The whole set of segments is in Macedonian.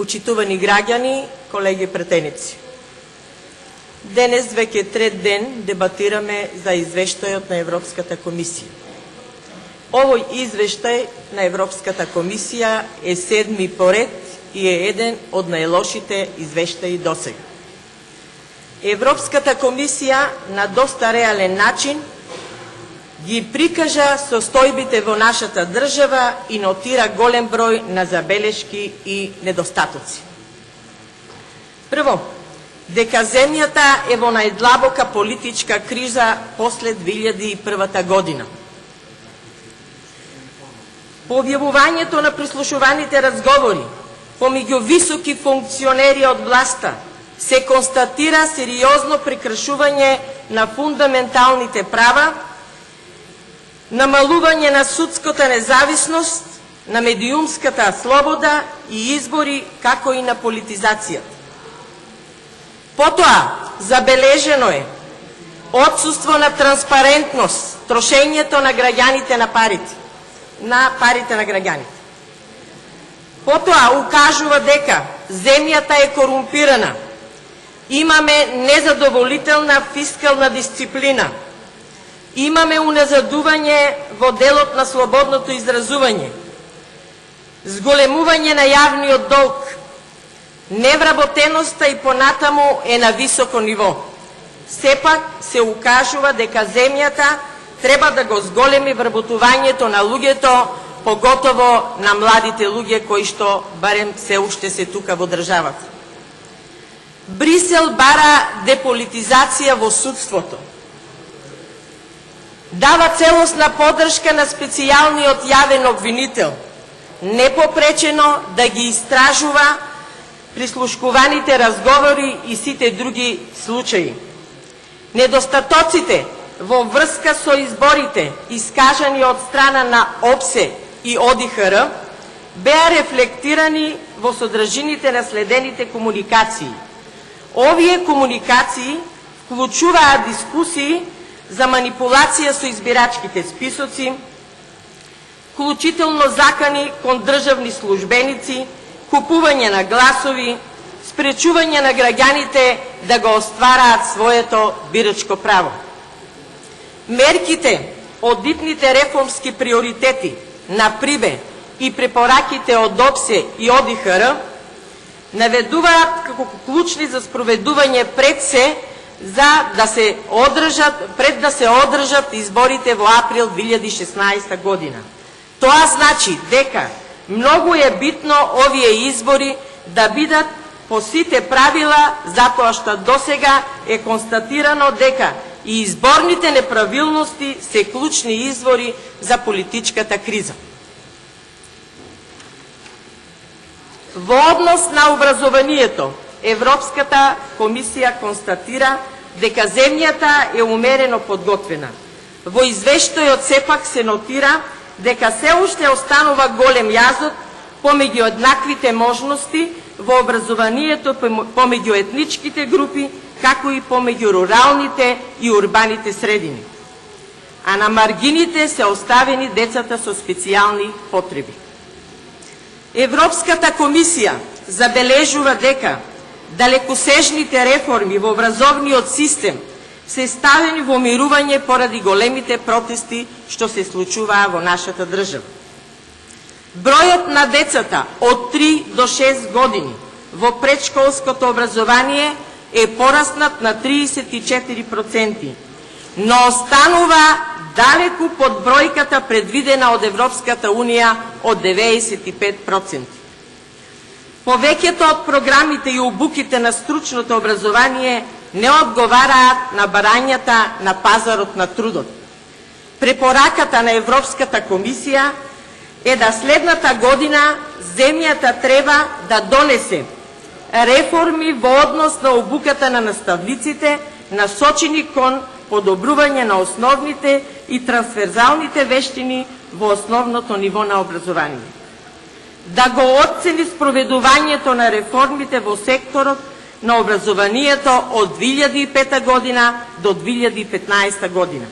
Почитувани граѓани, колеги пратеници. Денес веќе трет ден дебатираме за извештајот на Европската комисија. Овој извештај на Европската комисија е седми поред и е еден од најлошите извештаи досега. Европската комисија на доста реален начин ги прикажа состојбите во нашата држава и нотира голем број на забелешки и недостатоци. Прво, дека земјата е во најдлабока политичка криза после 2001 година. По објавувањето на прислушуваните разговори помеѓу високи функционери од власта се констатира сериозно прекршување на фундаменталните права, намалување на судската независност, на медиумската слобода и избори, како и на политизацијата. Потоа, забележено е отсуство на транспарентност, трошењето на граѓаните на парите на граѓаните. Потоа, укажува дека земјата е корумпирана, имаме незадоволителна фискална дисциплина, имаме уназадување во делот на слободното изразување, зголемување на јавниот долг, невработеноста и понатаму е на високо ниво. Сепак се укажува дека земјата треба да го зголеми вработувањето на луѓето, поготово на младите луѓе кои што барем се уште се тука во државата. Брисел бара деполитизација во судството. Дава целосна поддршка на специјалниот јавен обвинител, непопречено да ги истражува прислушкуваните разговори и сите други случаи. Недостатоците во врска со изборите, искажани од страна на ОПСЕ и ОДИХР, беа рефлектирани во содржините на следените комуникации. Овие комуникации вклучуваат дискусии за манипулација со избирачките списоци, вклучително закани кон државни службеници, купување на гласови, спречување на граѓаните да го оствараат своето бирачко право. Мерките од итните реформски приоритети на ПРИБЕ и препораките од ОПСЕ и ОДИХР наведуваат како клучни за спроведување пред да се одржат изборите во април 2016 година. Тоа значи дека многу е битно овие избори да бидат по сите правила, затоа што досега е констатирано дека и изборните неправилности се клучни извори за политичката криза. Во однос на образованието, Европската комисија констатира дека земјата е умерено подготвена. Во извештајот сепак се нотира дека се уште останува голем јазот помеѓу еднаквите можности во образованието помеѓу етничките групи, како и помеѓу руралните и урбаните средини. А на маргините се оставени децата со специјални потреби. Европската комисија забележува дека далекосежните реформи во образовниот систем се ставени во мирување поради големите протести што се случуваа во нашата држава. Бројот на децата од 3 до 6 години во предшколското образование е пораснат на 34%, но останува далеку под бројката предвидена од Европската Унија од 95%. Повеќето од програмите и обуките на стручното образование не одговараат на барањата на пазарот на трудот. Препораката на Европската комисија е да следната година земјата треба да донесе реформи во однос на обуката на наставниците, насочени кон подобрување на основните и трансверзалните вештини во основното ниво на образование. Да го оцени спроведувањето на реформите во секторот на образованието од 2005 година до 2015 година.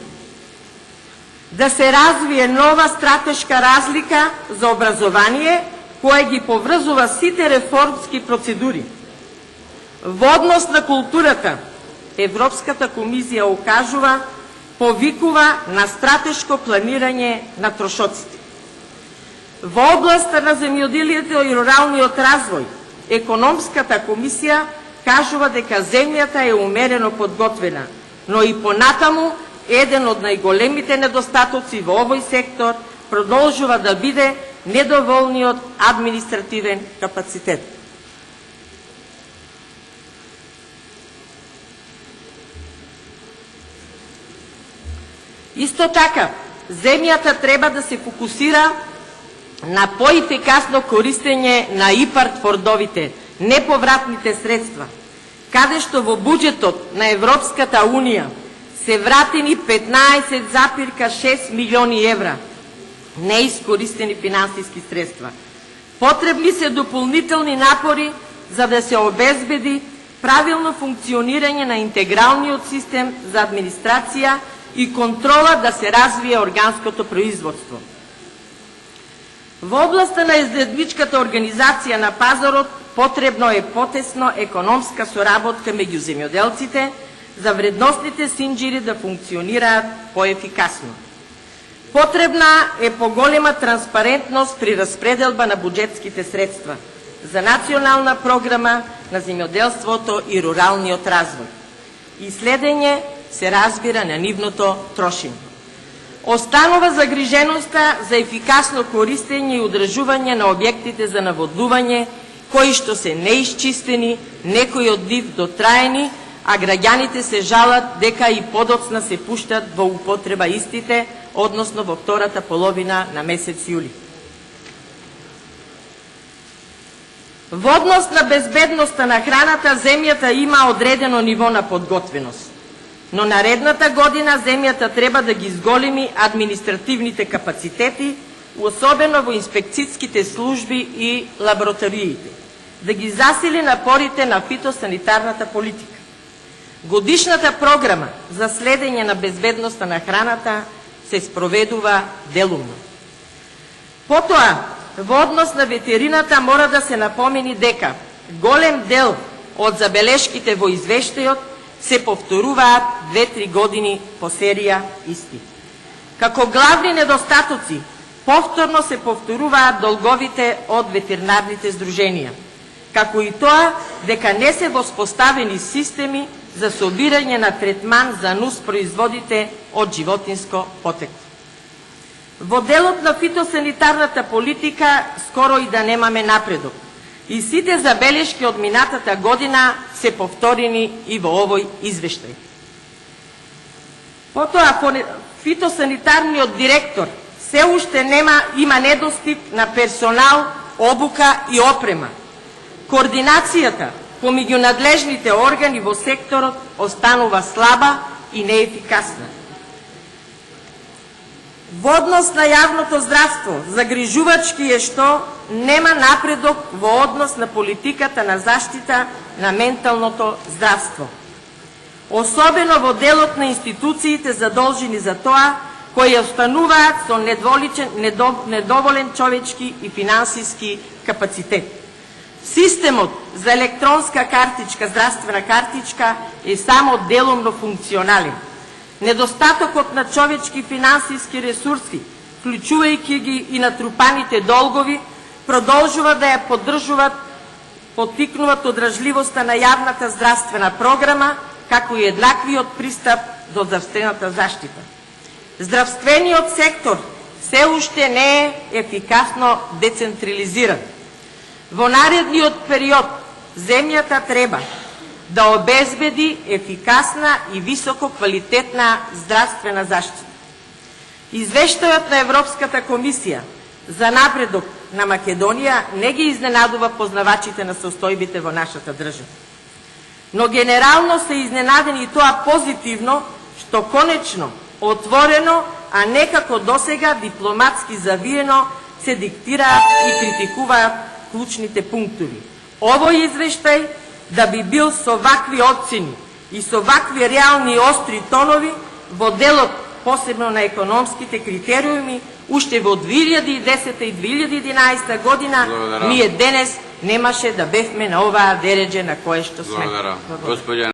Да се развие нова стратешка разлика за образование која ги поврзува сите реформски процедури. Во однос на културата, Европската комисија укажува, повикува на стратешко планирање на трошоците. Во областа на земјоделието и руралниот развој, Економската комисија кажува дека земјата е умерено подготвена, но и понатаму еден од најголемите недостатоци во овој сектор продолжува да биде недоволниот административен капацитет. Исто така, земјата треба да се фокусира на поефикасно користење на ИПАРД фондовите, неповратните средства, каде што во буџетот на Европската Унија се вратени 15,6 милиони евра неискористени финансиски средства. Потребни се дополнителни напори за да се обезбеди правилно функционирање на интегралниот систем за администрација и контрола да се развие органското производство. Во областа на заедничката организација на пазарот потребно е потесно економска соработка меѓу земјоделците за вредностните синџири да функционираат поефикасно. Потребна е поголема транспарентност при распределба на буџетските средства за национална програма на земјоделството и руралниот развој. И следење се разбира на нивното трошење. Останува загриженоста за ефикасно користење и одржување на објектите за наводнување, кои што се неисчистени, некои од нив дотраени, а граѓаните се жалат дека и подоцна се пуштат во употреба истите, односно во втората половина на месец јули. Во однос на безбедноста на храната, земјата има одредено ниво на подготвеност. Но наредната година земјата треба да ги зголеми административните капацитети, особено во инспекцијските служби и лабораториите, да ги засили напорите на фитосанитарната политика. Годишната програма за следење на безбедноста на храната се спроведува делумно. Потоа, во однос на ветерината мора да се напомени дека голем дел од забелешките во извештајот се повторуваат 2-3 години по серија исти. Како главни недостатоци, повторно се повторуваат долговите од ветеринарните здруженија, како и тоа дека не се воспоставени системи за собирање на третман за нус производите од животинско потекло. Во делот на фитосанитарната политика скоро и да немаме напредок. И сите забелешки од минатата година се повторени и во овој извештај. Потоа, фитосанитарниот директор се уште има недостиг на персонал, обука и опрема. Координацијата помеѓу надлежните органи во секторот останува слаба и неефикасна. Во однос на јавното здравство, загрижувачки е што нема напредок во однос на политиката на заштита на менталното здравство. Особено во делот на институциите задолжени за тоа, кои остануваат со недоволен човечки и финансиски капацитет. Системот за електронска картичка, здравствена картичка е само делумно функционален. Недостатокот на човечки финансиски ресурси, вклучувајќи ги и натрупаните долгови, продолжува да ја поттикнуваат одржливоста на јавната здравствена програма, како и еднаквиот пристап до здравствената заштита. Здравствениот сектор се уште не е ефикасно децентрализиран. Во наредниот период земјата треба да обезбеди ефикасна и високо квалитетна здравствена заштита. Извештајот на Европската комисија за напредок на Македонија не ги изненадува познавачите на состојбите во нашата држава. Но генерално се изненадени и тоа позитивно, што конечно, отворено, а некако досега дипломатски завиено се диктираат и критикуваат клучните пунктови. Овој извештај да би бил со вакви оцени и со вакви реални остри тонови во делот посебно на економските критериуми, уште во 2010 и 2011 година, ние денес немаше да бевме на оваа дереđе на кое што сме. Благодаря.